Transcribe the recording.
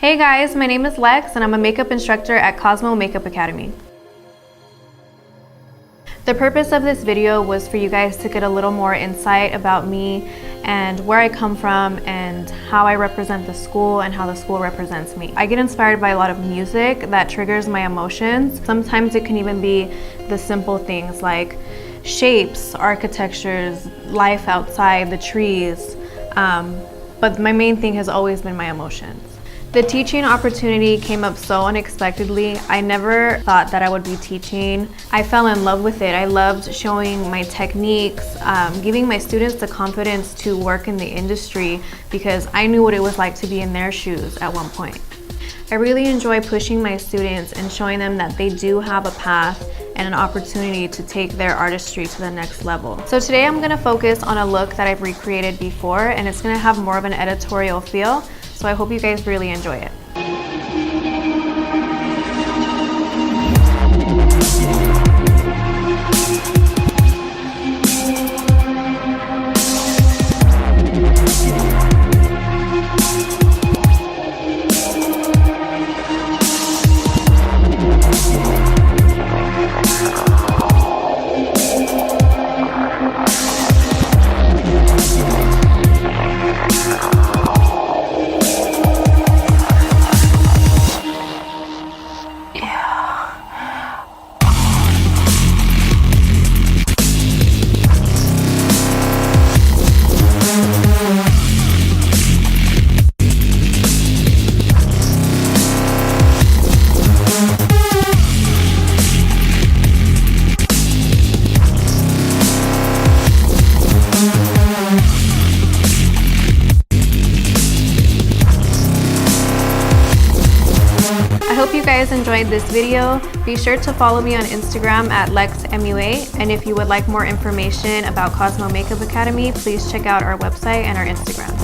Hey guys, my name is Lex and I'm a makeup instructor at Cosmo Makeup Academy. The purpose of this video was for you guys to get a little more insight about me and where I come from and how I represent the school and how the school represents me. I get inspired by a lot of music that triggers my emotions. Sometimes it can even be the simple things like shapes, architectures, life outside, the trees. But my main thing has always been my emotions. The teaching opportunity came up so unexpectedly. I never thought that I would be teaching. I fell in love with it. I loved showing my techniques, giving my students the confidence to work in the industry because I knew what it was like to be in their shoes at one point. I really enjoy pushing my students and showing them that they do have a path and an opportunity to take their artistry to the next level. So today I'm gonna focus on a look that I've recreated before, and it's gonna have more of an editorial feel. So I hope you guys really enjoy it. I hope you guys enjoyed this video. Be sure to follow me on Instagram at LEXMUA, and if you would like more information about Cosmo Makeup Academy, please check out our website and our Instagram.